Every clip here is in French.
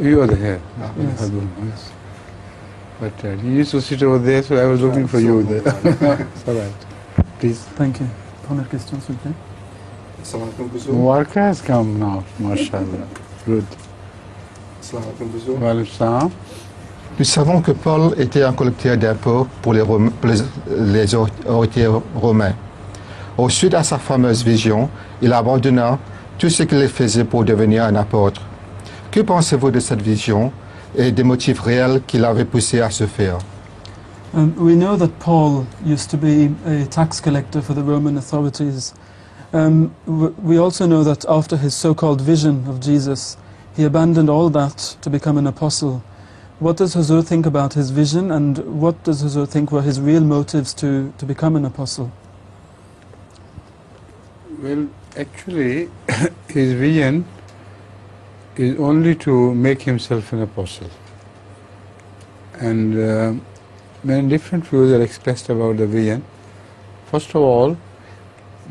You are here. Yes. Yes. But you used to sit over there, so I was looking for you there. It's all right. Please. Thank you. Première question, s'il vous plaît. Assalamu alaikum, Buzo. Mubarak has come now, mashallah. Good. Assalamu alaikum, Buzo. Wa alaikum salam. Nous savons que Paul était un collecteur d'impôts pour les autorités romains. Au suite à sa fameuse vision, il abandonna tout ce qu'il faisait pour devenir un apôtre. Que pensez-vous de cette vision et des motifs réels qui l'avaient poussé à ce faire? We know that Paul used to be a tax collector for the Roman authorities. We also know that after his so-called vision of Jesus, he abandoned all that to become an apostle. What does Huzur think about his vision, and what does Huzur think were his real motives to become an apostle? Well, actually, his vision is only to make himself an apostle. And many different views are expressed about the vision. First of all,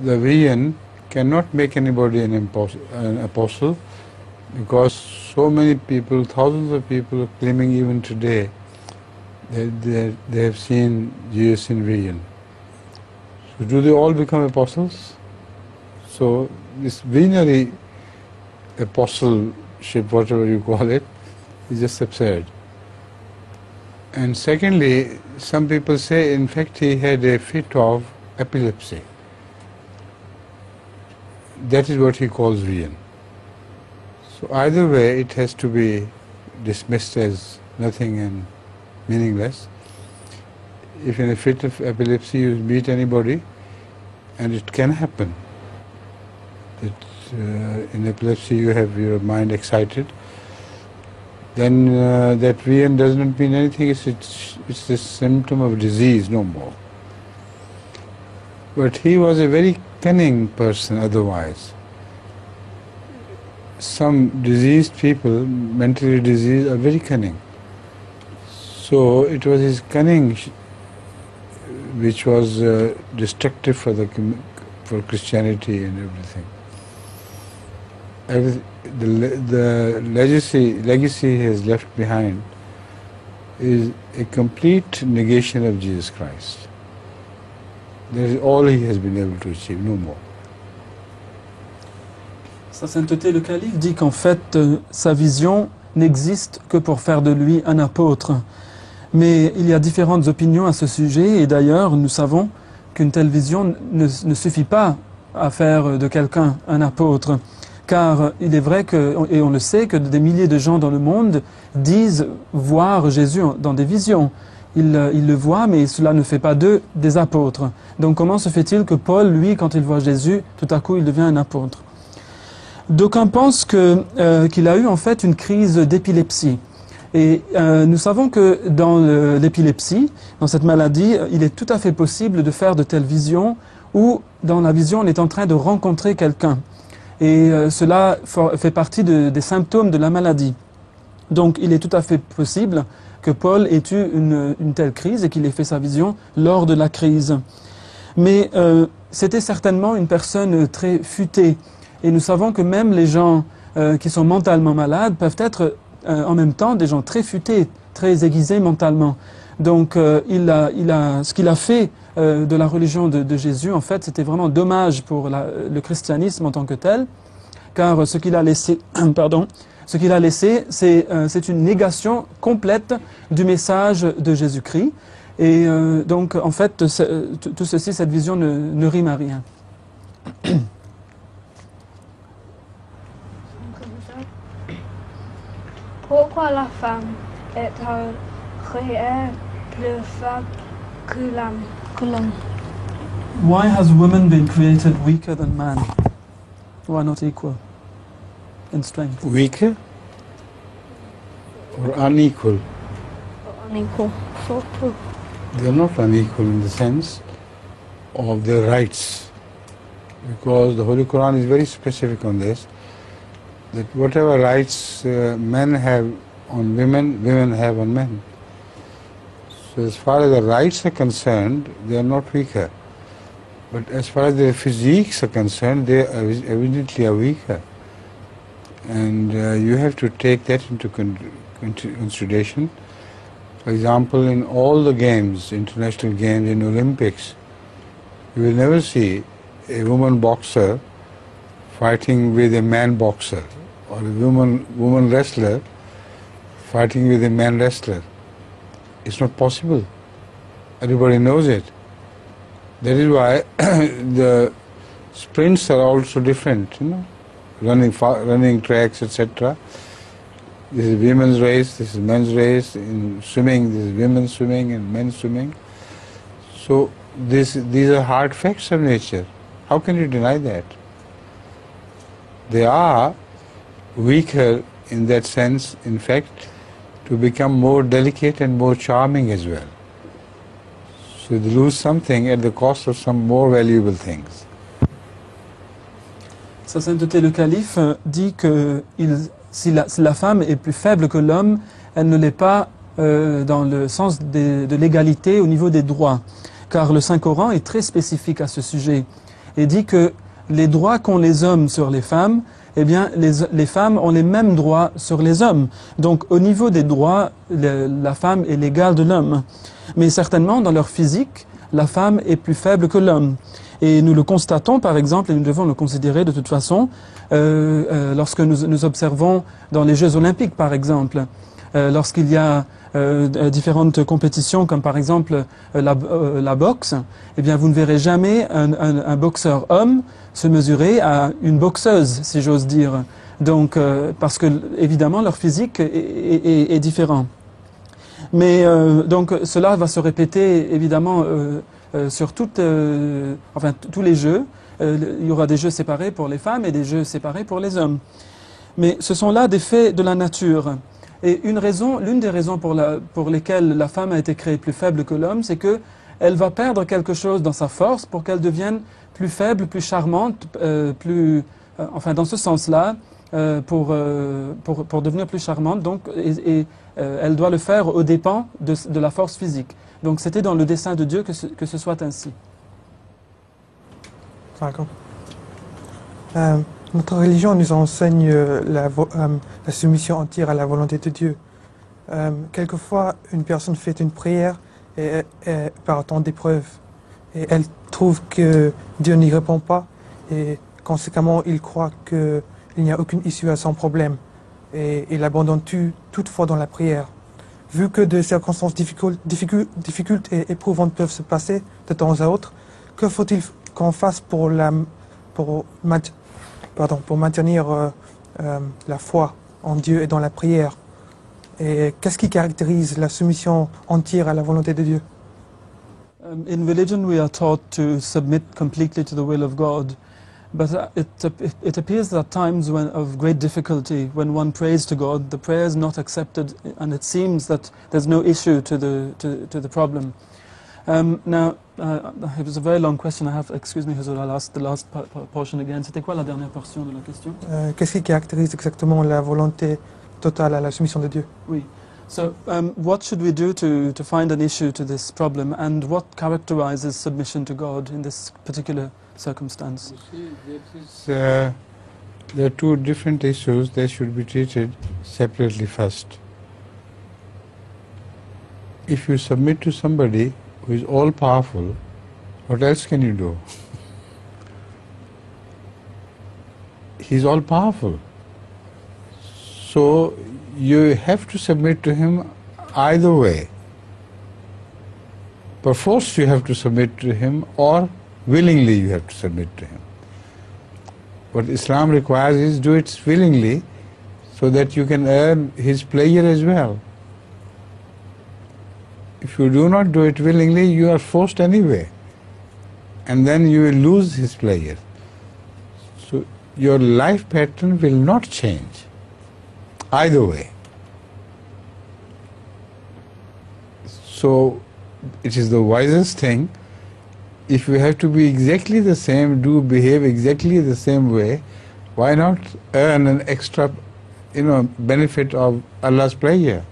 the vision cannot make anybody an apostle, because so many people, thousands of people are claiming even today that they have seen Jesus in vision. So do they all become apostles? So this visionary apostleship, whatever you call it, is just absurd. And secondly, some people say, in fact, he had a fit of epilepsy. That is what he calls vision. So either way, it has to be dismissed as nothing and meaningless. If in a fit of epilepsy you meet anybody, and it can happen, that in epilepsy you have your mind excited, then that vision does not mean anything. It's a symptom of disease, no more. But he was a very cunning person otherwise. Some diseased people, mentally diseased, are very cunning. So it was his cunning which was destructive for Christianity and everything. The legacy he has left behind is a complete negation of Jesus Christ. That is all he has been able to achieve, no more. Sa sainteté le calife dit qu'en fait sa vision n'existe que pour faire de lui un apôtre. Mais il y a différentes opinions à ce sujet, et d'ailleurs nous savons qu'une telle vision ne suffit pas à faire de quelqu'un un apôtre. Car il est vrai que, et on le sait, que des milliers de gens dans le monde disent voir Jésus dans des visions. Ils le voient, mais cela ne fait pas d'eux des apôtres. Donc comment se fait-il que Paul, lui, quand il voit Jésus, tout à coup il devient un apôtre? D'aucuns pensent qu'il a eu en fait une crise d'épilepsie. Et nous savons que dans l'épilepsie, dans cette maladie, il est tout à fait possible de faire de telles visions où dans la vision on est en train de rencontrer quelqu'un. Et cela fait partie des symptômes de la maladie. Donc il est tout à fait possible que Paul ait eu une telle crise et qu'il ait fait sa vision lors de la crise. Mais c'était certainement une personne très futée. Et nous savons que même les gens qui sont mentalement malades peuvent être en même temps des gens très futés, très aiguisés mentalement. Donc ce qu'il a fait de la religion de Jésus, en fait, c'était vraiment dommage pour le christianisme en tant que tel, car ce qu'il a laissé, c'est une négation complète du message de Jésus-Christ. Et donc, en fait, tout ceci, cette vision ne rime à rien. Pourquoi la femme est-elle créée plus faible que l'homme? Why has woman been created weaker than man? Why not equal in strength? Weaker or unequal? Unequal. So true. They are not unequal in the sense of their rights, because the Holy Quran is very specific on this, that whatever rights men have on women, women have on men. So as far as the rights are concerned, they are not weaker. But as far as their physiques are concerned, they evidently are weaker. and you have to take that into consideration. For example, in all the games, international games, in Olympics, you will never see a woman boxer fighting with a man boxer, or a woman wrestler fighting with a man wrestler. It's not possible. Everybody knows it. That is why the sprints are also different, running tracks, etc. This is women's race, this is men's race. In swimming, this is women's swimming and men's swimming. So these are hard facts of nature. How can you deny that? They are weaker in that sense, in fact, to become more delicate and more charming as well. So they lose something at the cost of some more valuable things. Sa sainteté le calife dit que si la femme est plus faible que l'homme, elle ne l'est pas dans le sens de l'égalité au niveau des droits. Car le Saint-Coran est très spécifique à ce sujet et dit que les droits qu'ont les hommes sur les femmes, eh bien, les femmes ont les mêmes droits sur les hommes. Donc, au niveau des droits, la femme est l'égale de l'homme. Mais certainement, dans leur physique, la femme est plus faible que l'homme. Et nous le constatons, par exemple, et nous devons le considérer de toute façon, lorsque nous observons dans les Jeux Olympiques, par exemple, lorsqu'il y a différentes compétitions, comme par exemple la boxe, eh bien, vous ne verrez jamais un boxeur homme se mesurer à une boxeuse, si j'ose dire. Donc, parce que, évidemment, leur physique est différent. Mais, donc, cela va se répéter, évidemment, sur tous les jeux. Il y aura des jeux séparés pour les femmes et des jeux séparés pour les hommes. Mais ce sont là des faits de la nature. Et l'une des raisons pour lesquelles la femme a été créée plus faible que l'homme, c'est qu'elle va perdre quelque chose dans sa force pour qu'elle devienne plus faible, plus charmante, dans ce sens-là, pour devenir plus charmante. Donc, elle doit le faire aux dépens de la force physique. Donc c'était dans le dessein de Dieu que ce soit ainsi. D'accord. Notre religion nous enseigne la soumission entière à la volonté de Dieu. Quelquefois, une personne fait une prière et par temps d'épreuve, et elle trouve que Dieu n'y répond pas, et conséquemment, il croit qu'il n'y a aucune issue à son problème, et il abandonne toute foi dans la prière. Vu que des circonstances difficiles et éprouvantes peuvent se passer de temps à autre, que faut-il qu'on fasse pour maintenir la foi en Dieu et dans la prière? Et qu'est-ce qui caractérise la soumission entière à la volonté de Dieu? In religion we are taught to submit completely to the will of God. But it appears that at times of great difficulty, when one prays to God, the prayer is not accepted, and it seems that there's no issue to the problem. Now, it was a very long question. Excuse me, Huzur, I'll ask the last portion again. C'était quoi la dernière portion de la question? Qu'est-ce qui caractérise exactement la volonté totale à la soumission de Dieu? Oui. So, what should we do to find an issue to this problem, and what characterizes submission to God in this particular circumstance? You see, there are two different issues. They should be treated separately first. If you submit to somebody who is all-powerful, what else can you do? He's all-powerful. So you have to submit to him either way. Perforce you have to submit to him, or willingly you have to submit to him. What Islam requires is do it willingly, so that you can earn his pleasure as well. If you do not do it willingly, you are forced anyway, and then you will lose his pleasure. So your life pattern will not change either way. So it is the wisest thing. If you have to be exactly the same, behave exactly the same way, why not earn an extra, benefit of Allah's pleasure?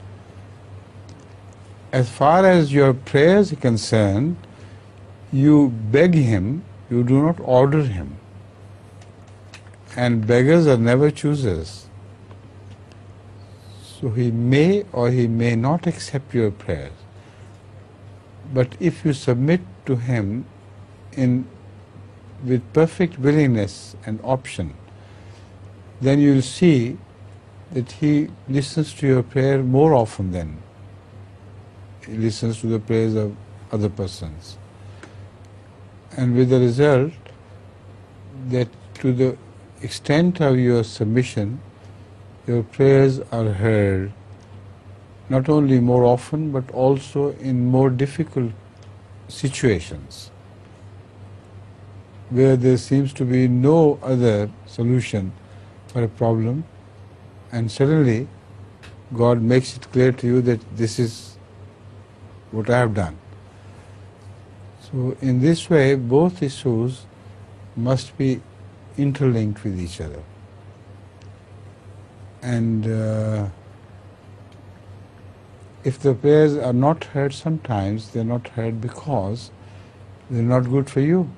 As far as your prayers are concerned, you beg him, you do not order him. And beggars are never choosers. So he may or he may not accept your prayers. But if you submit to him with perfect willingness and option, then you will see that he listens to your prayer more often than he listens to the prayers of other persons. And with the result that to the extent of your submission, your prayers are heard not only more often but also in more difficult situations where there seems to be no other solution for a problem, and suddenly God makes it clear to you that this is what I have done. So in this way, both issues must be interlinked with each other. And if the prayers are not heard sometimes, they are not heard because they are not good for you.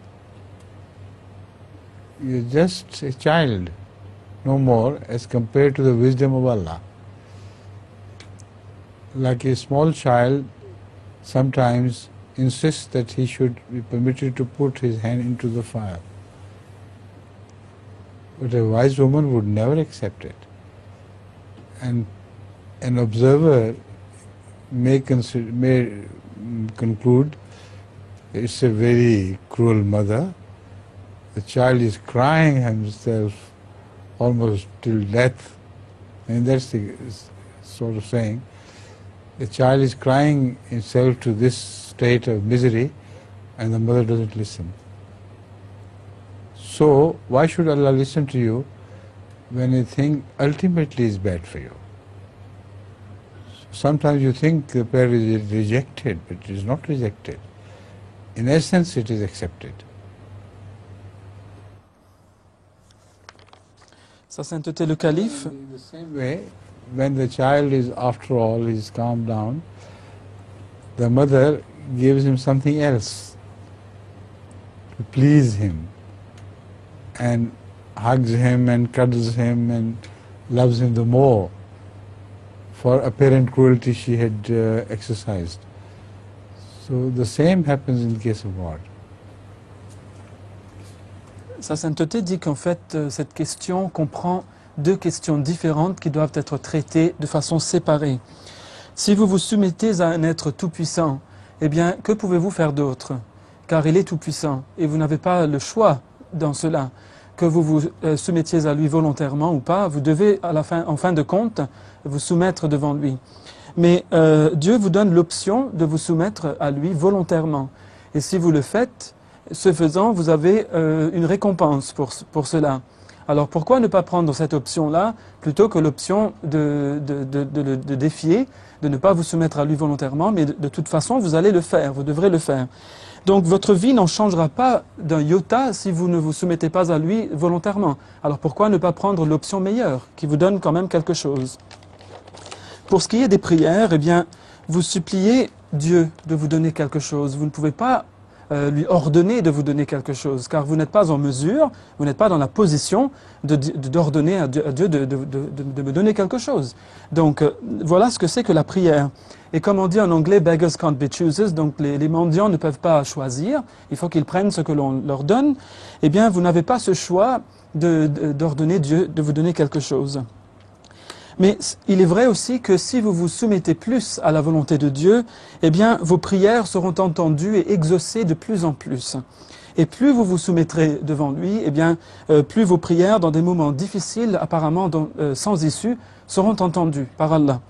You are just a child, no more, as compared to the wisdom of Allah. Like a small child sometimes insists that he should be permitted to put his hand into the fire. But a wise woman would never accept it. And an observer may conclude it's a very cruel mother. The child is crying himself almost till death. And that's the sort of saying. The child is crying himself to this state of misery and the mother doesn't listen. So why should Allah listen to you when a thing ultimately is bad for you? Sometimes you think the prayer is rejected, but it is not rejected. In essence, it is accepted. Sa Sainteté le Calife. In the same way, when the child is, after all, is calmed down, the mother gives him something else to please him, and hugs him and cuddles him and loves him the more for apparent cruelty she had exercised. So the same happens in the case of God. Sa Sainteté dit qu'en fait, cette question comprend deux questions différentes qui doivent être traitées de façon séparée. Si vous vous soumettez à un être tout-puissant, eh bien, que pouvez-vous faire d'autre? Car il est tout-puissant et vous n'avez pas le choix dans cela. Que vous vous soumettiez à lui volontairement ou pas, vous devez, en fin de compte, vous soumettre devant lui. Mais Dieu vous donne l'option de vous soumettre à lui volontairement. Et si vous le faites, ce faisant, vous avez une récompense pour cela. Alors pourquoi ne pas prendre cette option-là plutôt que l'option de défier, de ne pas vous soumettre à lui volontairement, mais de toute façon, vous allez le faire, vous devrez le faire. Donc votre vie n'en changera pas d'un iota si vous ne vous soumettez pas à lui volontairement. Alors pourquoi ne pas prendre l'option meilleure, qui vous donne quand même quelque chose? Pour ce qui est des prières, eh bien, vous suppliez Dieu de vous donner quelque chose. Vous ne pouvez pas lui ordonner de vous donner quelque chose, car vous n'êtes pas en mesure, vous n'êtes pas dans la position d'ordonner à Dieu de me donner quelque chose. Donc voilà ce que c'est que la prière. Et comme on dit en anglais, beggars can't be choosers, donc les mendiants ne peuvent pas choisir, il faut qu'ils prennent ce que l'on leur donne. Eh bien, vous n'avez pas ce choix d'ordonner Dieu de vous donner quelque chose. Mais il est vrai aussi que si vous vous soumettez plus à la volonté de Dieu, eh bien, vos prières seront entendues et exaucées de plus en plus. Et plus vous vous soumettrez devant lui, eh bien, plus vos prières, dans des moments difficiles, apparemment sans issue, seront entendues par Allah.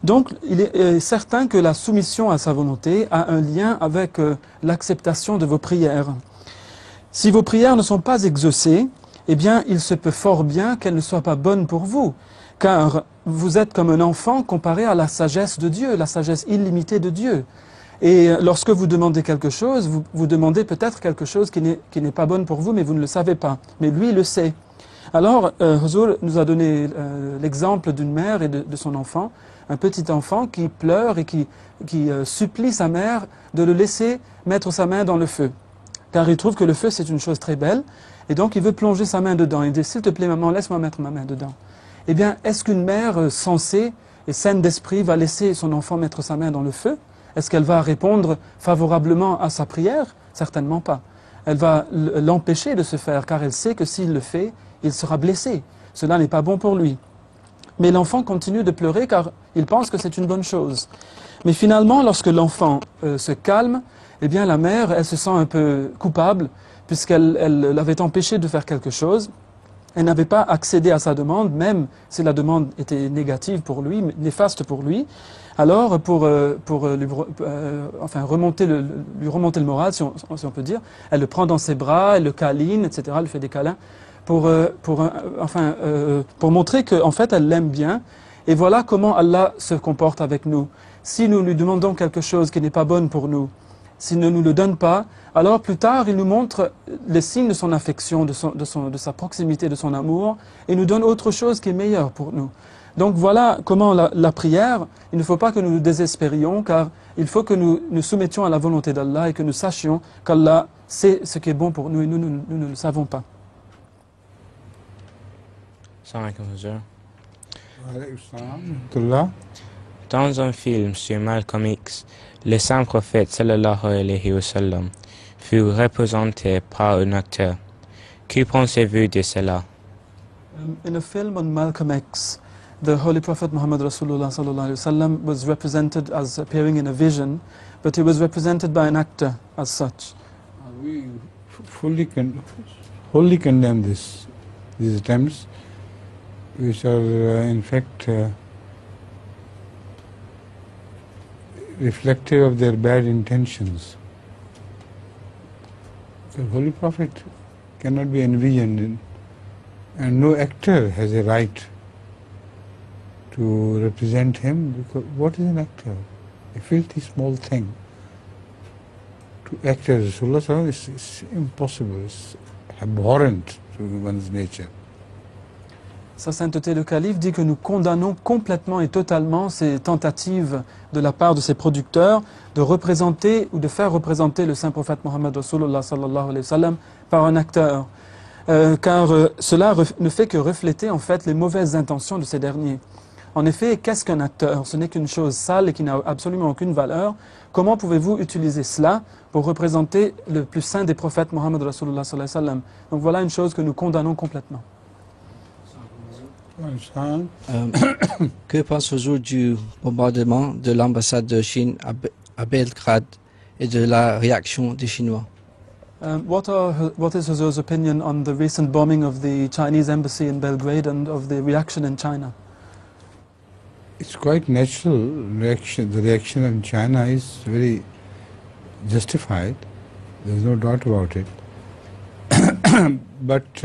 Donc, il est certain que la soumission à sa volonté a un lien avec l'acceptation de vos prières. Si vos prières ne sont pas exaucées, eh bien, il se peut fort bien qu'elles ne soient pas bonnes pour vous. Car vous êtes comme un enfant comparé à la sagesse de Dieu, la sagesse illimitée de Dieu. Et lorsque vous demandez quelque chose, vous demandez peut-être quelque chose qui n'est pas bonne pour vous, mais vous ne le savez pas. Mais lui, il le sait. Alors, Huzur nous a donné l'exemple d'une mère et de son enfant, un petit enfant qui pleure et qui supplie sa mère de le laisser mettre sa main dans le feu. Car il trouve que le feu, c'est une chose très belle, et donc il veut plonger sa main dedans. Il dit, s'il te plaît, maman, laisse-moi mettre ma main dedans. Eh bien, est-ce qu'une mère sensée et saine d'esprit va laisser son enfant mettre sa main dans le feu? Est-ce qu'elle va répondre favorablement à sa prière? Certainement pas. Elle va l'empêcher de se faire, car elle sait que s'il le fait, il sera blessé. Cela n'est pas bon pour lui. Mais l'enfant continue de pleurer car il pense que c'est une bonne chose. Mais finalement, lorsque l'enfant se calme, eh bien la mère, elle se sent un peu coupable puisqu'elle l'avait empêché de faire quelque chose. Elle n'avait pas accédé à sa demande, même si la demande était négative pour lui, néfaste pour lui. Alors, pour lui remonter le moral, si on peut dire, elle le prend dans ses bras, elle le câline, etc., elle lui fait des câlins, pour montrer qu'en fait, elle l'aime bien. Et voilà comment Allah se comporte avec nous. Si nous lui demandons quelque chose qui n'est pas bonne pour nous, s'il ne nous le donne pas, alors plus tard, il nous montre les signes de son affection, de sa proximité, de son amour, et nous donne autre chose qui est meilleure pour nous. Donc voilà comment la prière, il ne faut pas que nous nous désespérions, car il faut que nous nous soumettions à la volonté d'Allah et que nous sachions qu'Allah sait ce qui est bon pour nous et nous ne le savons pas. Dans un film sur Malcolm X, le saint prophète sallallahu alayhi wa sallam fut représenté par un acteur. Que pensez-vous de cela? In a film on Malcolm X, the Holy Prophet Muhammad Rasulullah sallallahu alayhi wa sallam was represented as appearing in a vision, but he was represented by an actor as such. We wholly condemn these attempts, which are in fact reflective of their bad intentions. The Holy Prophet cannot be envisioned, and no actor has a right to represent him, because what is an actor? A filthy small thing. To act as Rasulullah is impossible, it's abhorrent to one's nature. Sa sainteté le calife dit que nous condamnons complètement et totalement ces tentatives de la part de ses producteurs de représenter ou de faire représenter le saint prophète Mohammed Rasulullah sallallahu alayhi wa sallam par un acteur. Car cela ne fait que refléter en fait les mauvaises intentions de ces derniers. En effet, qu'est-ce qu'un acteur? Ce n'est qu'une chose sale et qui n'a absolument aucune valeur. Comment pouvez-vous utiliser cela pour représenter le plus saint des prophètes Mohammed Rasulullah sallallahu alayhi wa sallam? Donc voilà une chose que nous condamnons complètement. Que pensez-vous du bombardement de l'ambassade de Chine à Belgrade et de la réaction des Chinois? What is Huzour's opinion on the recent bombing of the Chinese embassy in Belgrade and of the reaction in China? It's quite natural reaction. The reaction in China is very justified. There's no doubt about it. But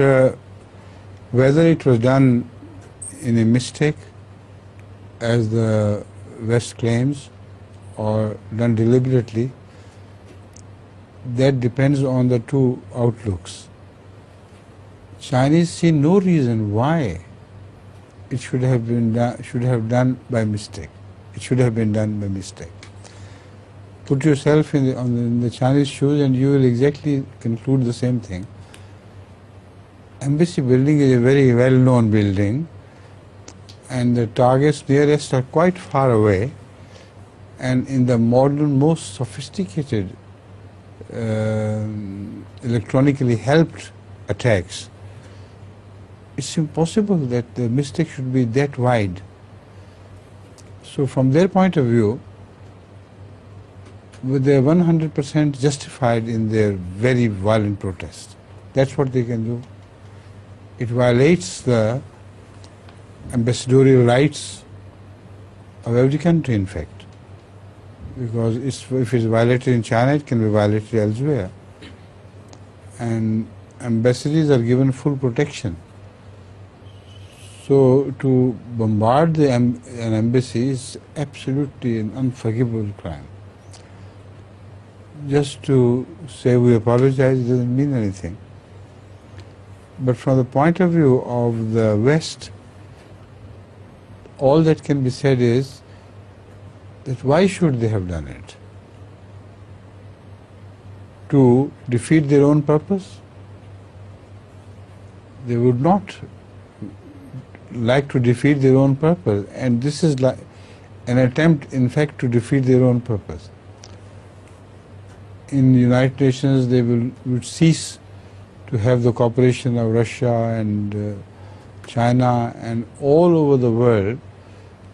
whether it was done in a mistake, as the West claims, or done deliberately, that depends on the two outlooks. Chinese see no reason why it should have been done by mistake. It should have been done by mistake. Put yourself in the Chinese shoes and you will exactly conclude the same thing. Embassy building is a very well-known building, and the targets nearest are quite far away, and in the modern, most sophisticated electronically helped attacks, it's impossible that the mistake should be that wide. So from their point of view, they're 100% justified in their very violent protest. That's what they can do. It violates the ambassadorial rights of every country, in fact, because if it's violated in China, it can be violated elsewhere. And ambassadors are given full protection. So to bombard an embassy is absolutely an unforgivable crime. Just to say we apologize doesn't mean anything. But from the point of view of the West, all that can be said is that why should they have done it? To defeat their own purpose? They would not like to defeat their own purpose, and this is like an attempt in fact to defeat their own purpose. In the United Nations they would cease to have the cooperation of Russia and China, and all over the world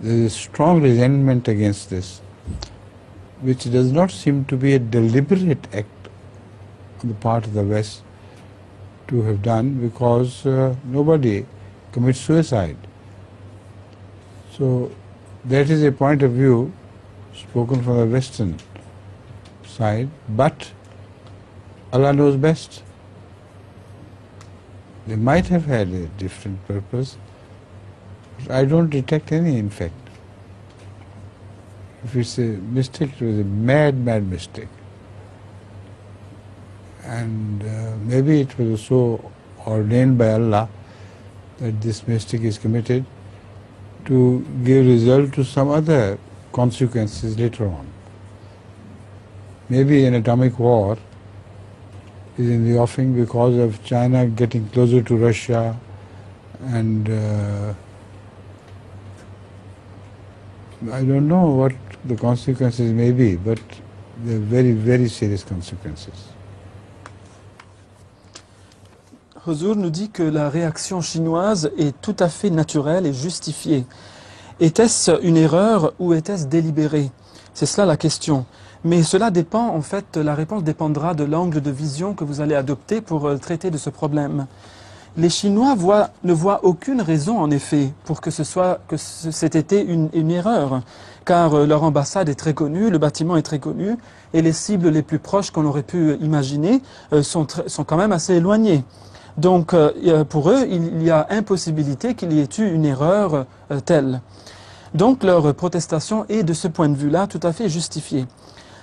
there is strong resentment against this, which does not seem to be a deliberate act on the part of the West to have done, because nobody commits suicide. So that is a point of view spoken from the Western side, but Allah knows best. They might have had a different purpose, but I don't detect any in fact. If it's a mistake, it was a mad mistake. And maybe it was so ordained by Allah that this mistake is committed to give result to some other consequences later on. Maybe an atomic war is in the offing because of China getting closer to Russia, and I don't know what the consequences may be, but they're very, very serious consequences. Huzur nous dit que la réaction chinoise est tout à fait naturelle et justifiée. Était-ce une erreur ou était-ce délibéré? C'est cela la question. Mais cela dépend, en fait, la réponse dépendra de l'angle de vision que vous allez adopter pour traiter de ce problème. Les Chinois ne voient aucune raison, en effet, pour que cet été une erreur, car leur ambassade est très connue, le bâtiment est très connu, et les cibles les plus proches qu'on aurait pu imaginer sont quand même assez éloignées. Donc, pour eux, il y a impossibilité qu'il y ait eu une erreur telle. Donc, leur protestation est, de ce point de vue-là, tout à fait justifiée,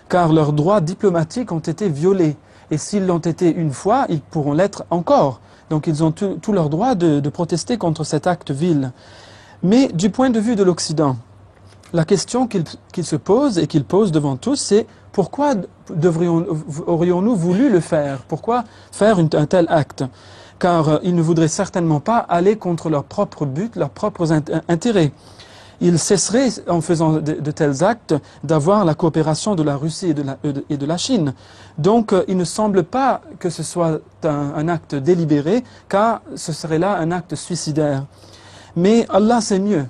car leurs droits diplomatiques ont été violés. Et s'ils l'ont été une fois, ils pourront l'être encore. Donc, ils ont tout leur droit de protester contre cet acte vil. Mais du point de vue de l'Occident, la question qu'ils se posent et qu'ils posent devant tous, c'est pourquoi aurions-nous voulu le faire? Pourquoi faire un tel acte? Car ils ne voudraient certainement pas aller contre leurs propres buts, leurs propres intérêts. Ils cesseraient, en faisant de tels actes, d'avoir la coopération de la Russie et de la Chine. Donc, il ne semble pas que ce soit un acte délibéré, car ce serait là un acte suicidaire. Mais Allah sait mieux.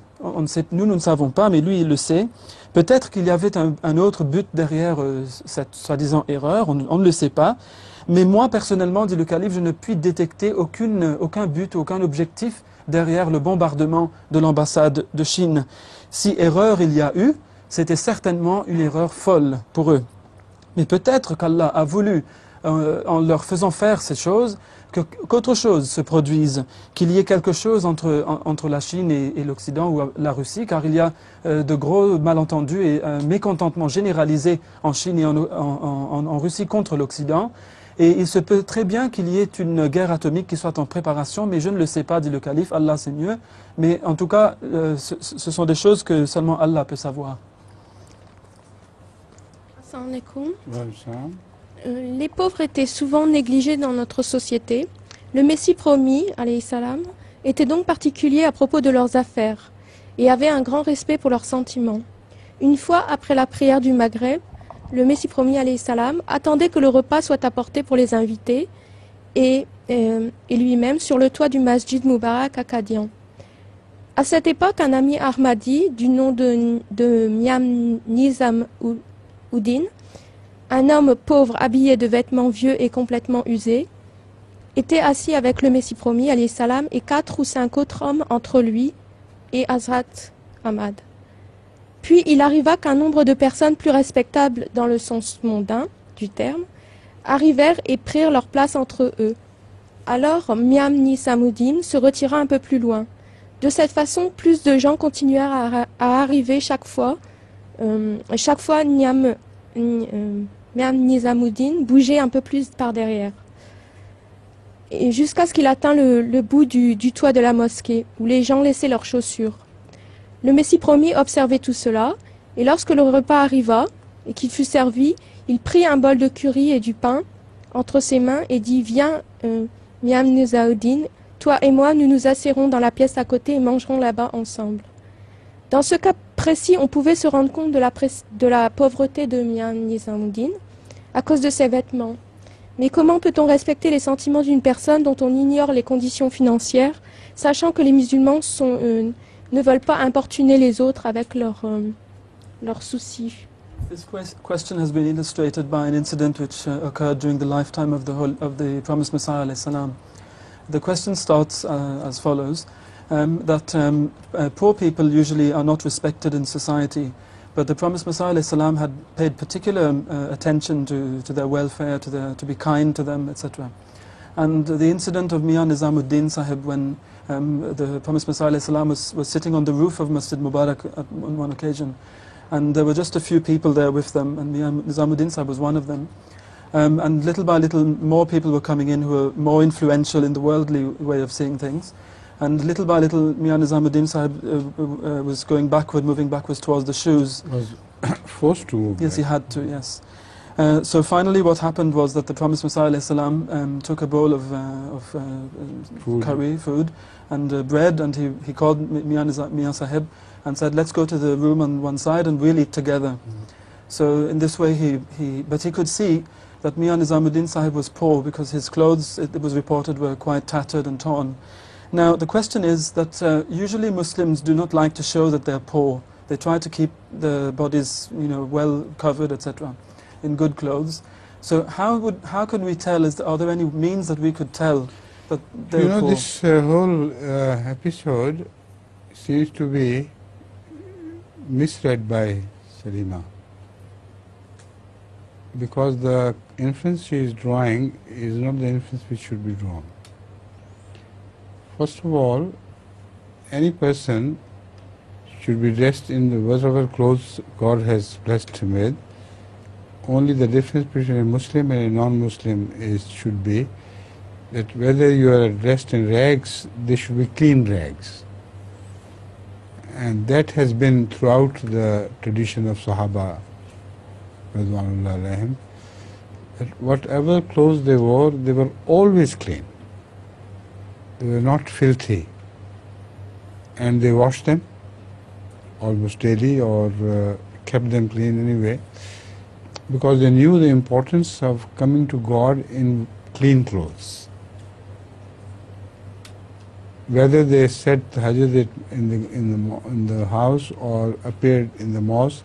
Nous ne savons pas, mais lui, il le sait. Peut-être qu'il y avait un autre but derrière cette soi-disant erreur, on ne le sait pas. Mais moi, personnellement, dit le calife, je ne puis détecter aucun but, aucun objectif derrière le bombardement de l'ambassade de Chine. Si erreur il y a eu, c'était certainement une erreur folle pour eux. Mais peut-être qu'Allah a voulu, en leur faisant faire ces choses, qu'autre chose se produise, qu'il y ait quelque chose entre la Chine et l'Occident ou la Russie, car il y a de gros malentendus et un mécontentement généralisé en Chine et en Russie contre l'Occident. Et il se peut très bien qu'il y ait une guerre atomique qui soit en préparation, mais je ne le sais pas, dit le calife, Allah sait mieux. Mais en tout cas, ce sont des choses que seulement Allah peut savoir. Assalamu alaikum. Les pauvres étaient souvent négligés dans notre société. Le Messie promis, alayhi salam, était donc particulier à propos de leurs affaires et avait un grand respect pour leurs sentiments. Une fois, après la prière du Maghreb, le Messie promis, alayhi salam, attendait que le repas soit apporté pour les invités et lui-même sur le toit du Masjid Moubarak à Qadian. À cette époque, un ami Ahmadi du nom de Miam Nizam Uddin, un homme pauvre habillé de vêtements vieux et complètement usés, était assis avec le Messie promis, alayhi salam, et 4 ou 5 autres hommes entre lui et Hazrat Ahmad. Puis il arriva qu'un nombre de personnes plus respectables dans le sens mondain du terme arrivèrent et prirent leur place entre eux. Alors Miam Nisamuddin se retira un peu plus loin. De cette façon, plus de gens continuèrent à arriver chaque fois. Chaque fois, Miam Nisamuddin bougeait un peu plus par derrière. Et jusqu'à ce qu'il atteigne le bout du toit de la mosquée, où les gens laissaient leurs chaussures. Le Messie promis observait tout cela, et lorsque le repas arriva et qu'il fut servi, il prit un bol de curry et du pain entre ses mains et dit « Viens, Miam Nisamuddin, toi et moi, nous nous asserrons dans la pièce à côté et mangerons là-bas ensemble. » Dans ce cas précis, on pouvait se rendre compte de la pauvreté de Mian Nizamuddin à cause de ses vêtements. Mais comment peut-on respecter les sentiments d'une personne dont on ignore les conditions financières, sachant que les musulmans ne veulent pas importuner les autres avec leurs soucis? This question has been illustrated by an incident which occurred during the lifetime of the Promised Messiah alayhi salam. The question starts as follows, that poor people usually are not respected in society, but the Promised Messiah alayhi salam had paid particular attention to their welfare, to be kind to them, etc. And the incident of Mian Nizamuddin Sahib, when the Promised Messiah alayhi salam was sitting on the roof of Masjid Mubarak on one occasion, and there were just a few people there with them, and Mian Nizamuddin Sahib was one of them. And little by little more people were coming in who were more influential in the worldly way of seeing things. And little by little Mian Nizamuddin Sahib was moving backwards towards the shoes. Was forced to move. Yes, he had to, yes. So finally what happened was that the Promised Messiah alayhi salam took a bowl of food and bread, and he called Mian Sahib and said, let's go to the room on one side and we'll eat together. So in this way but he could see that Mian Nizamuddin Sahib was poor because his clothes, it was reported, were quite tattered and torn. Now the question is that usually Muslims do not like to show that they're poor. They try to keep their bodies, well covered, etc., in good clothes. So how can we tell? Are there any means that we could tell that they're poor? This whole episode seems to be misread by Salima, because the inference she is drawing is not the inference which should be drawn. First of all, any person should be dressed in whatever clothes God has blessed him with. Only the difference between a Muslim and a non-Muslim should be that whether you are dressed in rags, they should be clean rags. And that has been throughout the tradition of Sahaba, Radwanullah alayhim, that whatever clothes they were always clean. They were not filthy. And they washed them almost daily or kept them clean anyway, because they knew the importance of coming to God in clean clothes. Whether they said tahajjud in the house or appeared in the mosque,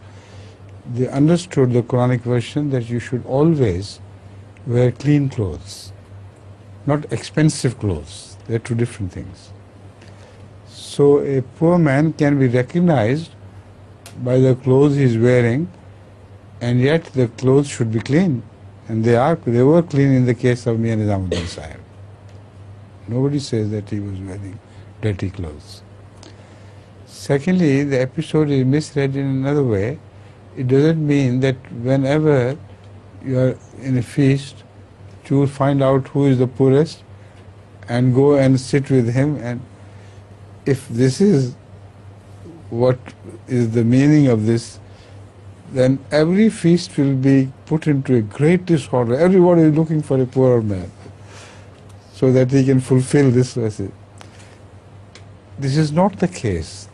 they understood the Quranic version that you should always wear clean clothes, not expensive clothes. They are two different things. So a poor man can be recognized by the clothes he is wearing, and yet the clothes should be clean. And they were clean in the case of Mian Nizamuddin Sahib. Nobody says that he was wearing dirty clothes. Secondly, the episode is misread in another way. It doesn't mean that whenever you are in a feast, you will find out who is the poorest and go and sit with him. And if this is what is the meaning of this, then every feast will be put into a great disorder. Everybody is looking for a poorer man so that he can fulfill this message. This is not the case.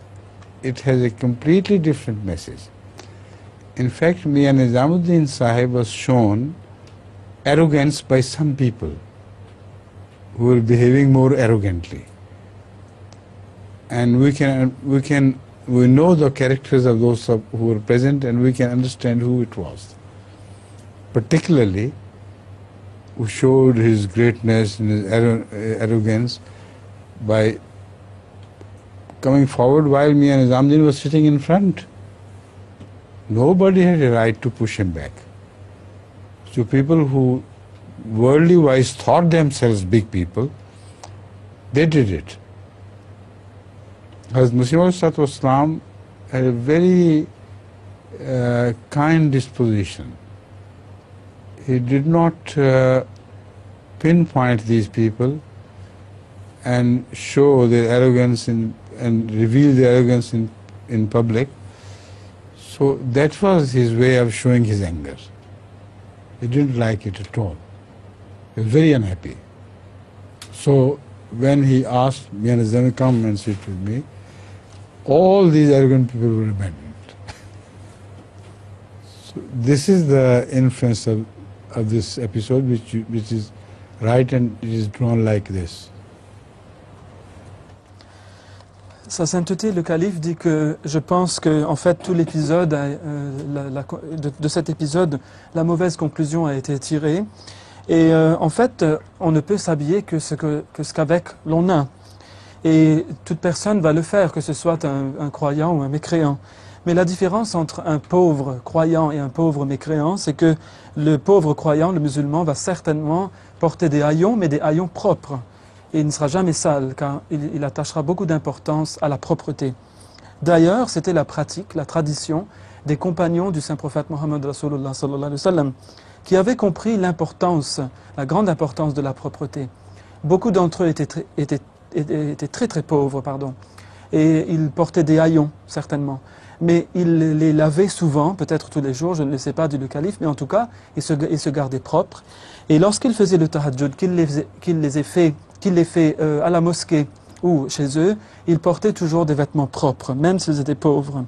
It has a completely different message. In fact, Mian Nizamuddin Sahib was shown arrogance by some people who were behaving more arrogantly. And we know the characters of those who were present, and we can understand who it was. Particularly, who showed his greatness and his arrogance by coming forward while Mian Nizamuddin was sitting in front. Nobody had a right to push him back. So people who worldly wise thought themselves big people, they did it. Hazrat Masih Maud had a very kind disposition. He did not pinpoint these people and show their arrogance and reveal their arrogance in public. So that was his way of showing his anger. He didn't like it at all. He was very unhappy. So when he asked Mian Nizamuddin, come and sit with me, all these arrogant people were abandoned. So this is the influence of this episode, which is right, and it is drawn like this. Sa Sainteté, le calife, dit que je pense que, en fait, tout l'épisode, de cet épisode, la mauvaise conclusion a été tirée. Et en fait, on ne peut s'habiller que ce qu'avec l'on a. Et toute personne va le faire, que ce soit un croyant ou un mécréant. Mais la différence entre un pauvre croyant et un pauvre mécréant, c'est que le pauvre croyant, le musulman, va certainement porter des haillons, mais des haillons propres. Et il ne sera jamais sale, car il attachera beaucoup d'importance à la propreté. D'ailleurs, c'était la pratique, la tradition des compagnons du saint prophète Mohammed Rasulullah sallallahu alayhi wa sallam, qui avaient compris l'importance, la grande importance de la propreté. Beaucoup d'entre eux étaient très très pauvres, et ils portaient des haillons, certainement. Mais ils les lavaient souvent, peut-être tous les jours, je ne le sais pas, dit le calife, mais en tout cas, ils se gardaient propres. Et lorsqu'ils faisaient le tahajjud, qu'ils les fait à la mosquée ou chez eux, ils portaient toujours des vêtements propres, même s'ils étaient pauvres.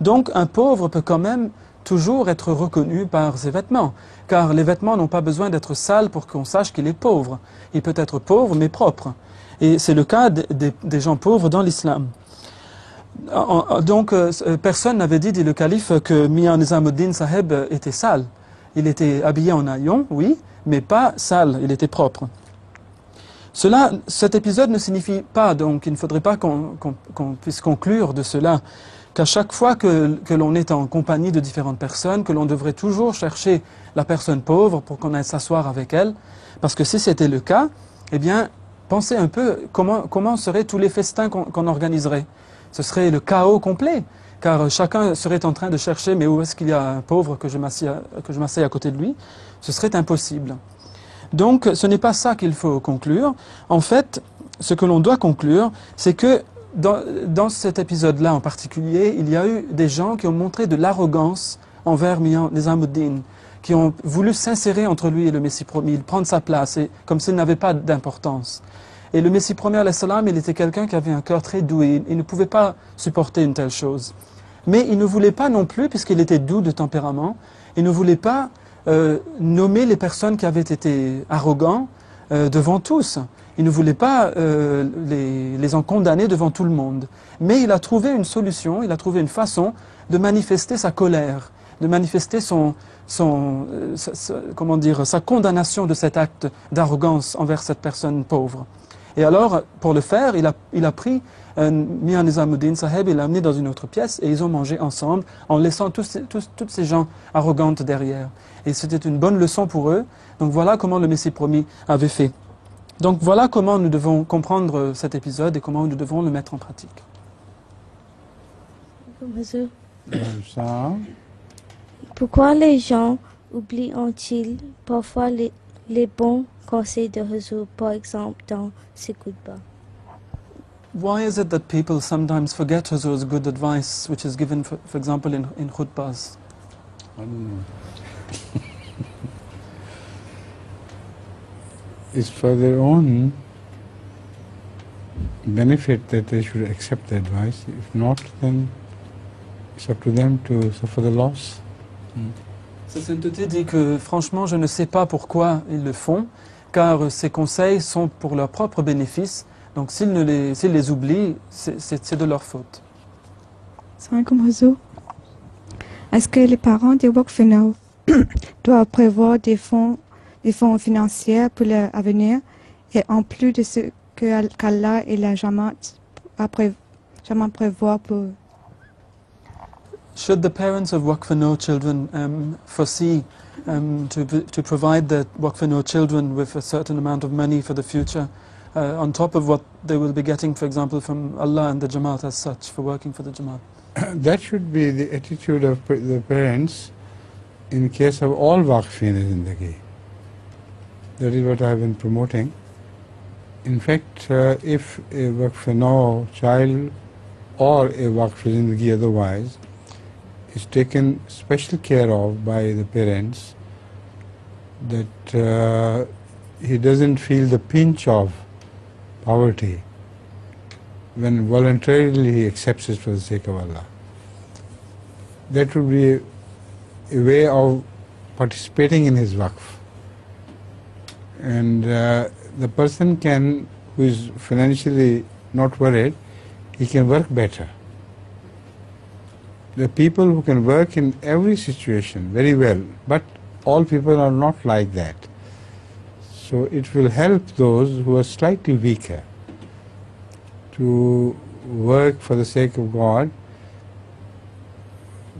Donc un pauvre peut quand même toujours être reconnu par ses vêtements, car les vêtements n'ont pas besoin d'être sales pour qu'on sache qu'il est pauvre. Il peut être pauvre mais propre. Et c'est le cas des gens pauvres dans l'islam. Donc personne n'avait dit le calife, que Mian Nizamuddin Saheb était sale. Il était habillé en haillons, oui, mais pas sale, il était propre. Cet épisode ne signifie pas, donc il ne faudrait pas qu'on puisse conclure de cela, qu'à chaque fois que l'on est en compagnie de différentes personnes, que l'on devrait toujours chercher la personne pauvre pour qu'on aille s'asseoir avec elle, parce que si c'était le cas, eh bien, pensez un peu comment seraient tous les festins qu'on organiserait. Ce serait le chaos complet, car chacun serait en train de chercher, mais où est-ce qu'il y a un pauvre que je m'asseye à côté de lui? Ce serait impossible. Donc, ce n'est pas ça qu'il faut conclure. En fait, ce que l'on doit conclure, c'est que dans cet épisode-là en particulier, il y a eu des gens qui ont montré de l'arrogance envers Mian Nizamuddin, qui ont voulu s'insérer entre lui et le Messie promis, prendre sa place, comme s'il n'avait pas d'importance. Et le Messie promis, alayhi salam, il était quelqu'un qui avait un cœur très doux, et il ne pouvait pas supporter une telle chose. Mais il ne voulait pas non plus, puisqu'il était doux de tempérament, il ne voulait pas nommer les personnes qui avaient été arrogants devant tous. Il ne voulait pas les en condamner devant tout le monde. Mais il a trouvé une solution, il a trouvé une façon de manifester sa colère, de manifester sa condamnation de cet acte d'arrogance envers cette personne pauvre. Et alors, pour le faire, il a pris Mian Nizamuddin Saheb, il l'a amené dans une autre pièce et ils ont mangé ensemble en laissant toutes ces gens arrogantes derrière. Et c'était une bonne leçon pour eux. Donc voilà comment le Messie promis avait fait. Donc voilà comment nous devons comprendre cet épisode et comment nous devons le mettre en pratique. Pourquoi les gens oublient-ils parfois les bons conseils de Huzur, par exemple dans ses khutbahs? Why is it that people sometimes forget Huzur's good advice, which is given, for example, in khutbahs? I don't know. It's for their own benefit that they should accept the advice. If not, then it's up to them to suffer the loss. Sa Sainteté dit que franchement, je ne sais pas pourquoi ils le font, car ces conseils sont pour leur propre bénéfice. Donc s'ils les oublient, c'est de leur faute. Salam Huzur. Est-ce que les parents des Waqf-e-Nau doivent prévoir des fonds financiers pour l'avenir, et en plus de ce qu'Allah et la Jamaat prévoient pour... Should the parents of Waqf-e-Nau children foresee to provide the Waqf-e-Nau children with a certain amount of money for the future, on top of what they will be getting, for example, from Allah and the Jamaat as such, for working for the Jamaat? That should be the attitude of the parents in case of all Waqf in Zindagi. That is what I have been promoting. In fact, if a Waqf-e-Nau child or a Waqf Zindagi otherwise is taken special care of by the parents, that he doesn't feel the pinch of poverty when voluntarily he accepts it for the sake of Allah. That would be a way of participating in his waqf. And the person can, who is financially not worried, he can work better. The people who can work in every situation very well, but all people are not like that. So it will help those who are slightly weaker to work for the sake of God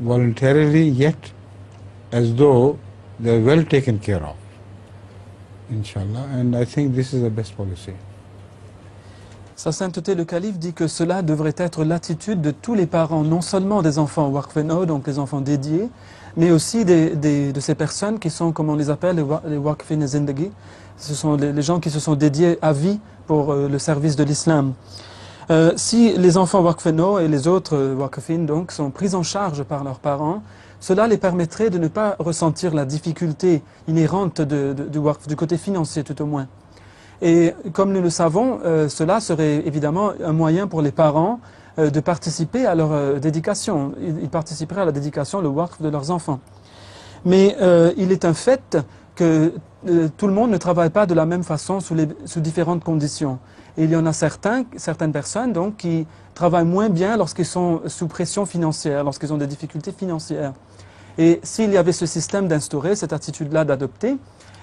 voluntarily, yet as though they are well taken care of, inshallah, and I think this is the best policy. Sa sainteté le calife dit que cela devrait être l'attitude de tous les parents, non seulement des enfants waqf-e-no, donc les enfants dédiés, mais aussi de ces personnes qui sont, comme on les appelle, les waqfin zindagi. Ce sont les gens qui se sont dédiés à vie pour le service de l'islam. Si les enfants waqf-e-no et les autres waqfin donc sont pris en charge par leurs parents, cela les permettrait de ne pas ressentir la difficulté inhérente du waqf, du côté financier tout au moins. Et comme nous le savons, cela serait évidemment un moyen pour les parents de participer à leur dédication. Ils participeraient à la dédication, le waqf de leurs enfants. Mais il est un fait que tout le monde ne travaille pas de la même façon sous différentes conditions. Et il y en a certaines personnes donc, qui travaillent moins bien lorsqu'ils sont sous pression financière, lorsqu'ils ont des difficultés financières. Et s'il y avait ce système d'instaurer, cette attitude-là d'adopter,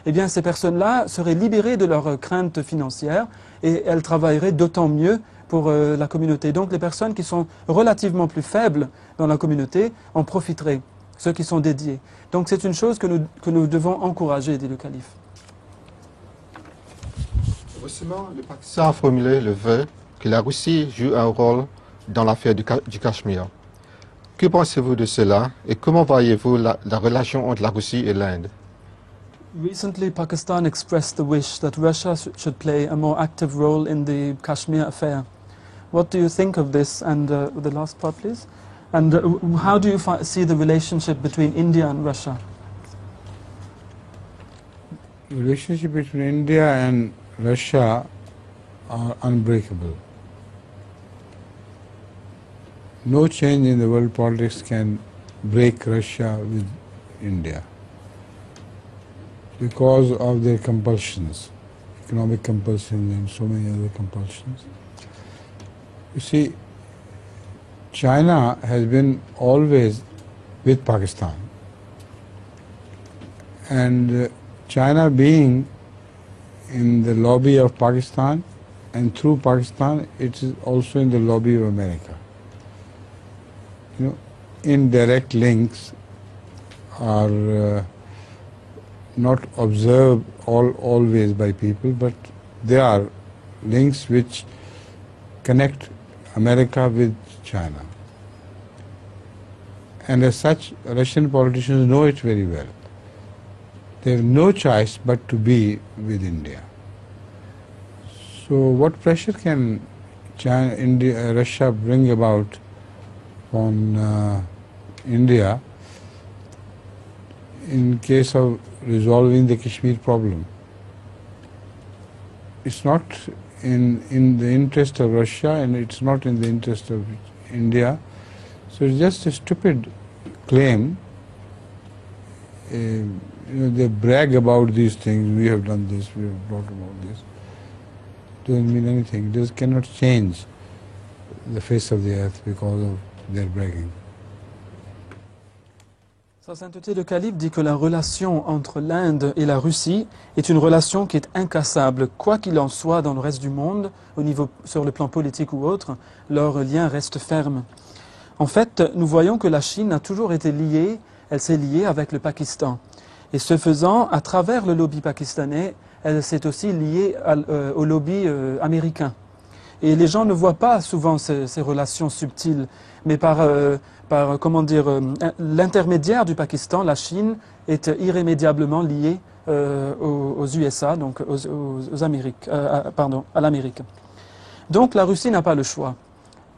eh bien ces personnes-là seraient libérées de leurs craintes financières et elles travailleraient d'autant mieux pour la communauté. Donc les personnes qui sont relativement plus faibles dans la communauté en profiteraient, ceux qui sont dédiés. Donc c'est une chose que nous devons encourager, dit le calife. Récemment, le Pakistan a formulé le vœu que la Russie joue un rôle dans l'affaire du Cachemire. Que pensez-vous de cela et comment voyez-vous la relation entre la Russie et l'Inde? Recently, Pakistan expressed the wish that Russia should play a more active role in the Kashmir affair. What do you think of this? And the last part, please. And how do you see the relationship between India and Russia? The relationship between India and Russia are unbreakable. No change in the world politics can break Russia with India because of their compulsions, economic compulsions and so many other compulsions. You see, China has been always with Pakistan, and China being in the lobby of Pakistan, and through Pakistan it is also in the lobby of America. You know, indirect links are not observed always by people, but there are links which connect America with China. And as such, Russian politicians know it very well. They have no choice but to be with India. So what pressure can Russia bring about on India in case of resolving the Kashmir problem? It's not in the interest of Russia and it's not in the interest of India. So it's just a stupid claim. They brag about these things, we have done this, we have brought about this. Doesn't mean anything. It cannot change the face of the earth because of their bragging. Sa sainteté le calife dit que la relation entre l'Inde et la Russie est une relation qui est incassable. Quoi qu'il en soit dans le reste du monde, sur le plan politique ou autre, leur lien reste ferme. En fait, nous voyons que la Chine a toujours été liée, elle s'est liée avec le Pakistan. Et ce faisant, à travers le lobby pakistanais, elle s'est aussi liée au lobby américain. Et les gens ne voient pas souvent ces relations subtiles, mais par l'intermédiaire du Pakistan, la Chine est irrémédiablement liée aux USA, donc aux Amériques, à l'Amérique. Donc la Russie n'a pas le choix.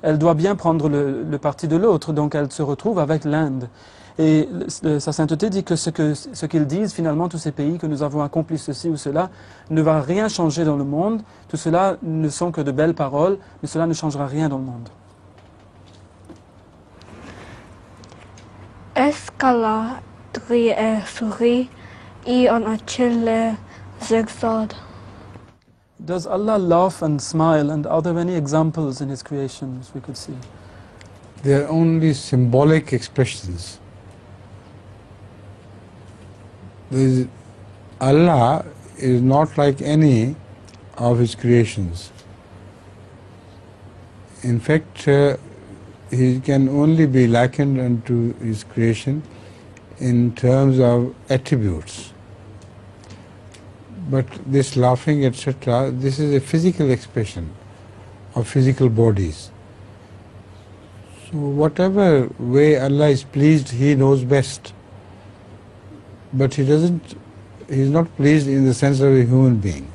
Elle doit bien prendre le parti de l'autre, donc elle se retrouve avec l'Inde. Et sa sainteté dit que ce qu'ils disent, finalement, tous ces pays que nous avons accompli ceci ou cela, ne va rien changer dans le monde. Tout cela ne sont que de belles paroles, mais cela ne changera rien dans le monde. Est-ce qu'Allah rit et sourit, et en a-t-il les exode? Does Allah laugh and smile, and are there any examples in His creations we could see? They are only symbolic expressions. Allah is not like any of His creations. In fact, He can only be likened unto His creation in terms of attributes. But this laughing, etc., this is a physical expression of physical bodies. So whatever way Allah is pleased, He knows best. But He is not pleased in the sense of a human being.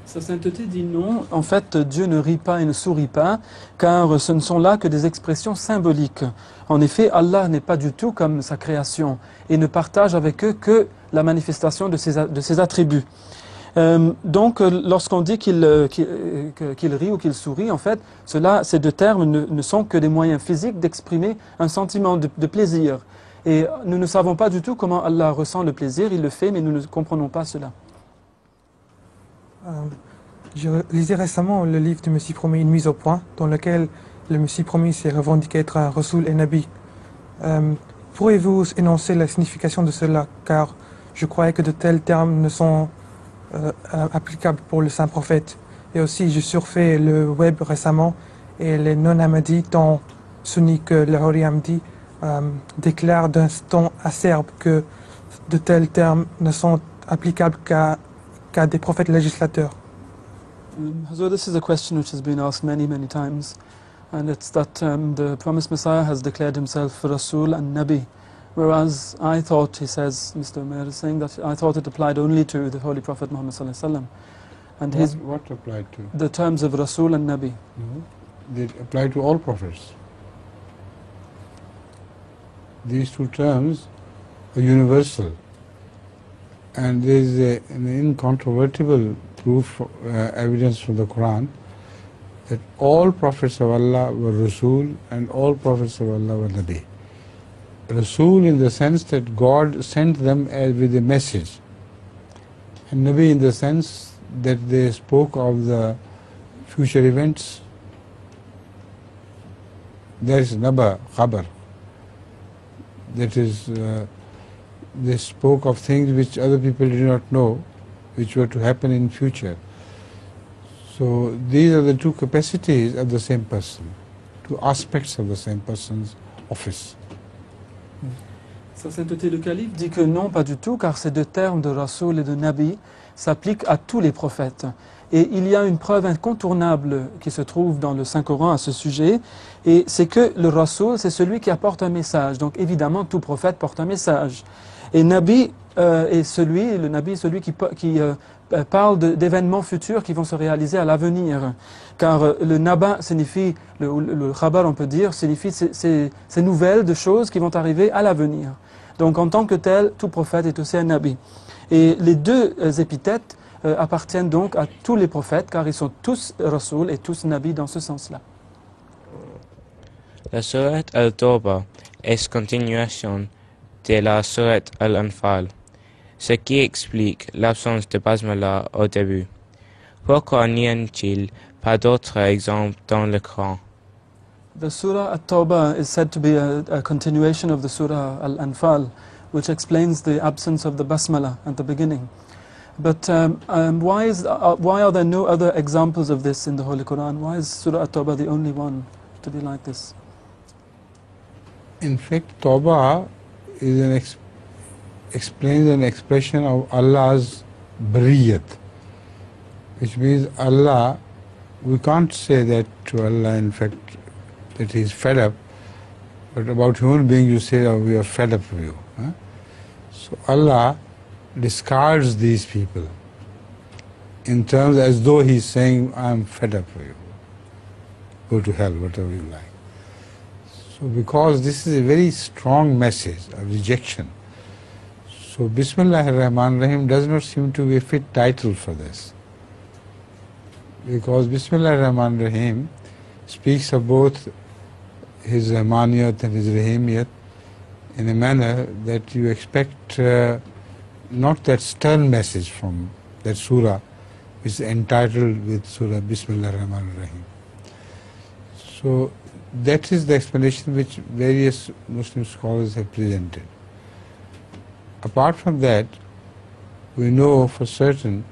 Sa sainteté dit non, en fait Dieu ne rit pas et ne sourit pas, car ce ne sont là que des expressions symboliques. En effet, Allah n'est pas du tout comme sa création et ne partage avec eux que la manifestation de ses attributs. Donc lorsqu'on dit qu'il rit ou qu'il sourit, en fait, ces deux termes ne sont que des moyens physiques d'exprimer un sentiment de plaisir. Et nous ne savons pas du tout comment Allah ressent le plaisir, il le fait, mais nous ne comprenons pas cela. Je lisais récemment le livre du Messie promis, Une mise au point, dans lequel le Messie promis s'est revendiqué être un Rasoul et Nabi. Pourriez-vous énoncer la signification de cela? Car je croyais que de tels termes ne sont applicables pour le saint prophète. Et aussi, j'ai surfé le web récemment et les non-Ahmadis, tant sunnis que Lahori Ahmadi, déclarent d'un ton acerbe que de tels termes ne sont applicables qu'à des prophètes législateurs. So this is a question which has been asked many times, and it's that the promised Messiah has declared himself Rasul and Nabi, whereas I thought, he says, Mr. Umair is saying that I thought it applied only to the Holy Prophet Muhammad sallallahu alaihi wasallam. And what applied to? The terms of Rasul and Nabi. No, they apply to all prophets. These two terms are universal, and there is an incontrovertible proof, evidence from the Quran, that all prophets of Allah were Rasul and all prophets of Allah were Nabi. Rasul in the sense that God sent them with a message, and Nabi in the sense that they spoke of the future events. There is Naba, Khabar. That is, they spoke of things which other people did not know, which were to happen in future. So these are the two capacities of the same person, two aspects of the same person's office. Sa sainteté le calife dit que non, pas du tout, car ces deux termes de Rasoul et de Nabi s'appliquent à tous les prophètes. Et il y a une preuve incontournable qui se trouve dans le Saint-Coran à ce sujet, et c'est que le Rasoul, c'est celui qui apporte un message. Donc évidemment, tout prophète porte un message. Et Nabi le Nabi est celui qui parle d'événements futurs qui vont se réaliser à l'avenir. Car le Naba signifie, le Khabar on peut dire, signifie ces nouvelles de choses qui vont arriver à l'avenir. Donc en tant que tel, tout prophète est aussi un Nabi. Et les deux épithètes appartiennent donc à tous les prophètes, car ils sont tous Rasoul et tous Nabi dans ce sens-là. La sourate Al-Tawbah est continuation de la sourate Al-Anfal, ce qui explique l'absence de basmala au début. Pourquoi n'y a-t-il pas d'autres exemples dans le Coran? The Surah At-Tawbah is said to be a continuation of the Surah Al-Anfal, which explains the absence of the basmala at the beginning. But why are there no other examples of this in the Holy Quran? Why is Surah At-Tawbah the only one to be like this? In fact, Tawbah is explains an expression of Allah's bariyat, which means Allah, we can't say that to Allah, in fact, that He is fed up, but about human beings you say, oh, we are fed up with you. Huh? So Allah discards these people in terms as though He is saying, I am fed up with you. Go to hell, whatever you like. So because this is a very strong message of rejection, so Bismillahir Rahmanir Rahim does not seem to be a fit title for this. Because Bismillahir Rahmanir Rahim speaks of both His Rahmaniyat and His Rahimiyat, in a manner that you expect not that stern message from that surah, which is entitled with Surah Bismillah ar-Rahman ar-Rahim. So that is the explanation which various Muslim scholars have presented. Apart from that, we know for certain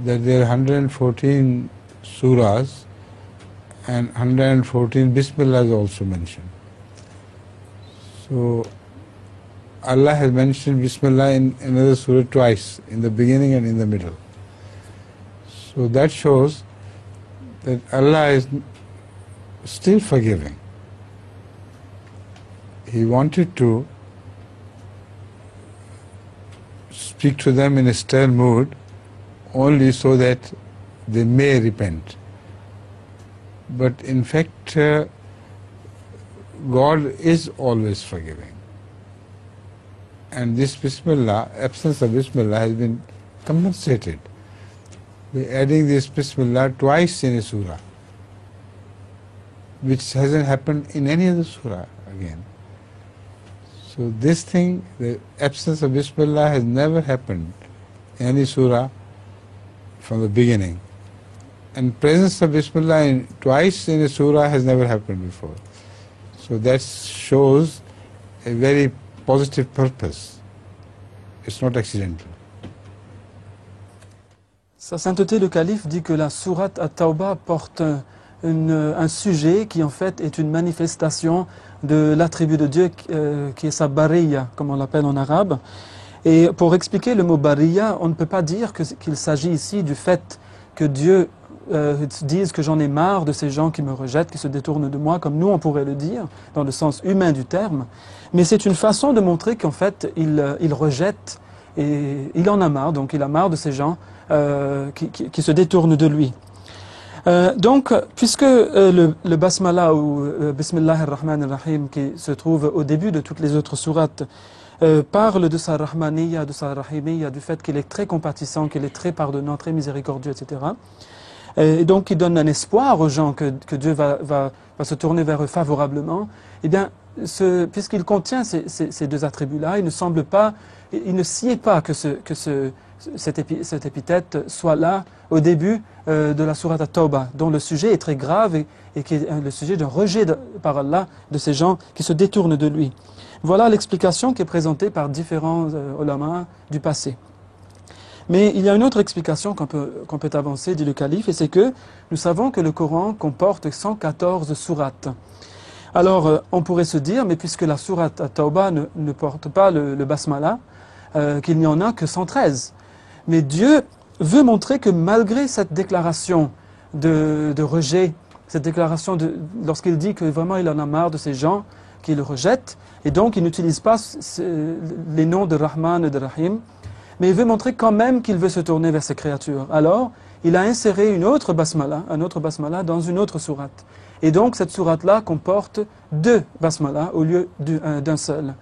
that there are 114 surahs and 114 Bismillah is also mentioned. So Allah has mentioned Bismillah in another surah twice, in the beginning and in the middle. So that shows that Allah is still forgiving. He wanted to speak to them in a stern mood only so that they may repent. But in fact, God is always forgiving. And this Bismillah, absence of Bismillah, has been compensated by adding this Bismillah twice in a surah, which hasn't happened in any other surah again. So this thing, the absence of Bismillah, has never happened in any surah from the beginning. And presence of Bismillah twice in a surah has never happened before. So that shows a very positive purpose. It's not accidental. Sa Sainteté le Calife dit que la sourate At-Tawbah porte un sujet qui en fait est une manifestation de l'attribut de Dieu qui est sa bariya, comme on l'appelle en arabe. Et pour expliquer le mot bariya, on ne peut pas dire qu'il s'agit ici du fait que Dieu dise que j'en ai marre de ces gens qui me rejettent, qui se détournent de moi, comme nous on pourrait le dire, dans le sens humain du terme. Mais c'est une façon de montrer qu'en fait il rejette et il en a marre, donc il a marre de ces gens qui se détournent de lui. Donc, puisque le Basmala ou Bismillah ar-Rahman ar-Rahim qui se trouve au début de toutes les autres sourates parle de sa Rahmaniyya, de sa Rahimiyya, du fait qu'il est très compatissant, qu'il est très pardonnant, très miséricordieux, etc. Et donc il donne un espoir aux gens que Dieu va se tourner vers eux favorablement. Eh bien, puisqu'il contient ces deux attributs-là, il ne sied pas que cette épithète soit là au début de la sourate At-Tawbah, dont le sujet est très grave et qui est le sujet d'un rejet par Allah de ces gens qui se détournent de lui. Voilà l'explication qui est présentée par différents ulama du passé. Mais il y a une autre explication qu'on peut avancer, dit le calife, et c'est que nous savons que le Coran comporte 114 sourates. Alors, on pourrait se dire, mais puisque la sourate At-Tawbah ne porte pas le Basmala, qu'il n'y en a que 113. Mais Dieu veut montrer que malgré cette déclaration de rejet, cette déclaration lorsqu'il dit que vraiment il en a marre de ces gens qui le rejettent, et donc il n'utilise pas les noms de Rahman et de Rahim, mais il veut montrer quand même qu'il veut se tourner vers ces créatures. Alors, il a inséré un autre basmala dans une autre sourate. Et donc cette sourate-là comporte 2 basmalas au lieu d'un seul.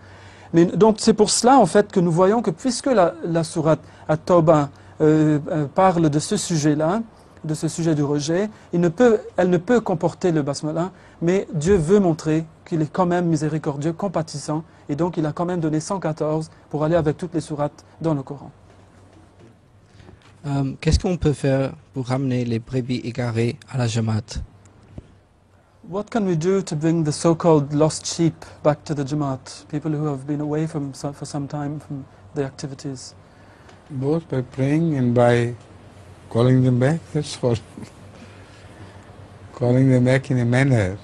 Mais donc c'est pour cela en fait que nous voyons que puisque la sourate At-Tawbah parle de ce sujet-là, de ce sujet du rejet, elle ne peut comporter le basmala, mais Dieu veut montrer qu'il est quand même miséricordieux, compatissant, et donc il a quand même donné 114 pour aller avec toutes les sourates dans le Coran. Qu'est-ce qu'on peut faire pour ramener les brebis égarées à la Jamaat? What can we do to bring the so-called lost sheep back to the Jamaat, people who have been away for some time from the activities? Both by praying and by calling them back, that's all. Calling them back in a manner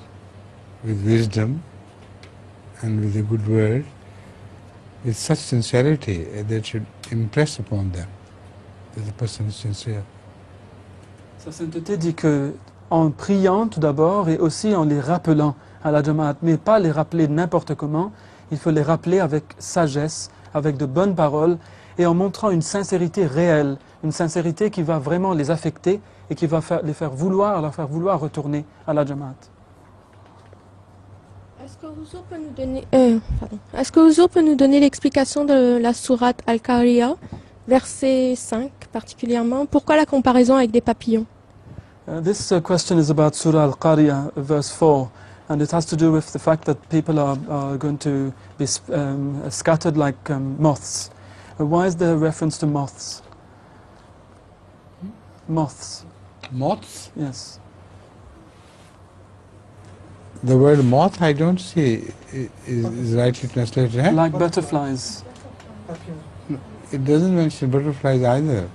with wisdom and with a good word, with such sincerity that should impress upon them that the person is sincere. Sa sainteté dit que en priant tout d'abord et aussi en les rappelant à la Jamaat, mais pas les rappeler n'importe comment, il faut les rappeler avec sagesse, avec de bonnes paroles et en montrant une sincérité réelle, une sincérité qui va vraiment les affecter et qui va leur faire vouloir retourner à la Jamaat. Est-ce que Huzur peut nous donner l'explication de la sourate Al-Qariya, verset 5 particulièrement? Pourquoi la comparaison avec des papillons? This question is about Surah Al-Qariya, verse 4. And it has to do with the fact that people are going to be scattered like moths. Why is there a reference to moths? Moths. Moths? Yes. The word moth I don't see is rightly translated. Eh? Like butterflies. It doesn't mention butterflies either.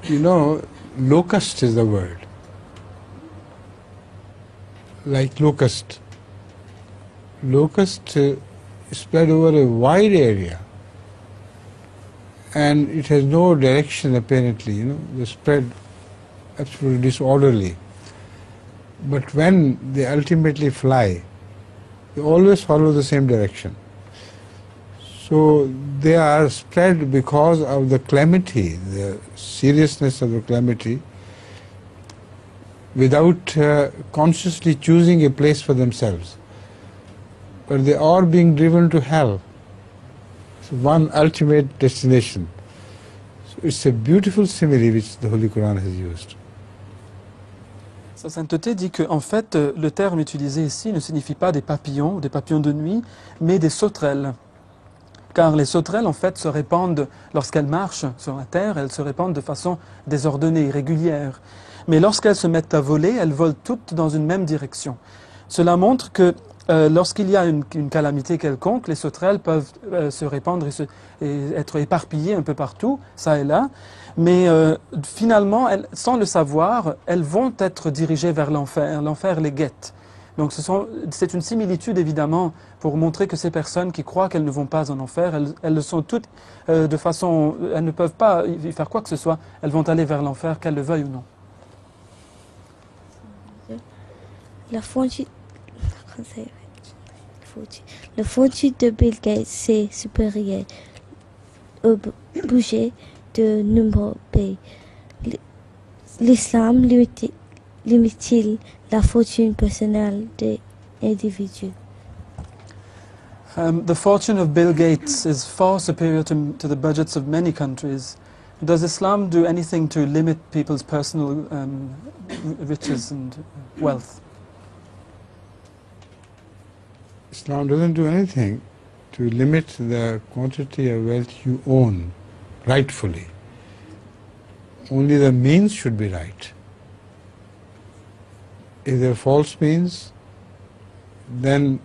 You know, locust is the word. Like locust. Locust spread over a wide area. And it has no direction apparently, you know, they spread absolutely disorderly. But when they ultimately fly, they always follow the same direction. So they are spread because of the calamity, the seriousness of the calamity, without consciously choosing a place for themselves. But they are being driven to hell. It's one ultimate destination. So it's a beautiful simile which the Holy Quran has used. Sa sainteté dit que, en fait, le terme utilisé ici ne signifie pas des papillons de nuit, mais des sauterelles. Car les sauterelles, en fait, se répandent, lorsqu'elles marchent sur la terre, elles se répandent de façon désordonnée, irrégulière. Mais lorsqu'elles se mettent à voler, elles volent toutes dans une même direction. Cela montre que lorsqu'il y a une calamité quelconque, les sauterelles peuvent se répandre et être éparpillées un peu partout, ça et là. Mais finalement, sans le savoir, elles vont être dirigées vers l'enfer. L'enfer les guette. Donc c'est une similitude évidemment pour montrer que ces personnes qui croient qu'elles ne vont pas en enfer, elles le sont toutes de façon... Elles ne peuvent pas y faire quoi que ce soit. Elles vont aller vers l'enfer, qu'elles le veuillent ou non. La fondu de Bill Gates, c'est supérieur au budget de nombreux pays. L'islam limite-t-il la fortune personnelle des individus? The fortune of Bill Gates is far superior to the budgets of many countries. Does Islam do anything to limit people's personal riches and wealth? Islam doesn't do anything to limit the quantity of wealth you own rightfully. Only the means should be right. If there are false means, then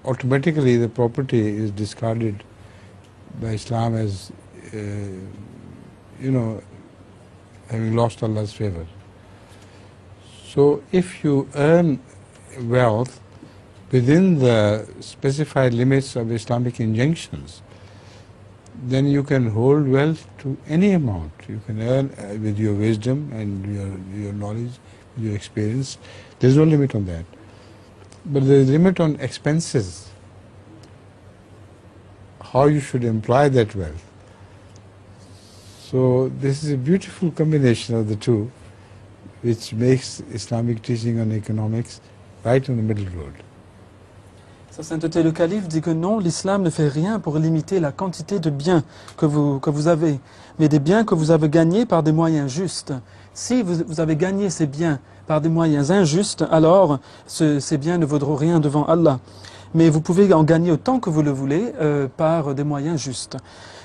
automatically the property is discarded by Islam as, having lost Allah's favor. So if you earn wealth within the specified limits of Islamic injunctions, then you can hold wealth to any amount. You can earn with your wisdom and your knowledge, your experience. There's no limit on that. But there's a limit on expenses, how you should employ that wealth. So this is a beautiful combination of the two, which makes Islamic teaching on economics right on the middle road. Sa sainteté, le calife dit que non, l'islam ne fait rien pour limiter la quantité de biens que vous avez, mais des biens que vous avez gagnés par des moyens justes. Si vous avez gagné ces biens par des moyens injustes, alors ces biens ne vaudront rien devant Allah. Mais vous pouvez en gagner autant que vous le voulez par des moyens justes.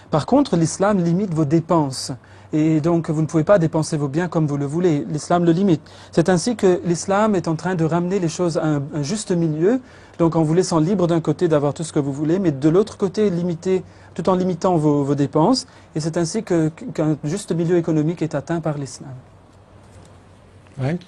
Par contre, l'islam limite vos dépenses. Et donc, vous ne pouvez pas dépenser vos biens comme vous le voulez. L'islam le limite. C'est ainsi que l'islam est en train de ramener les choses à un juste milieu, donc en vous laissant libre d'un côté d'avoir tout ce que vous voulez, mais de l'autre côté, tout en limitant vos dépenses. Et c'est ainsi qu'un juste milieu économique est atteint par l'islam. Right?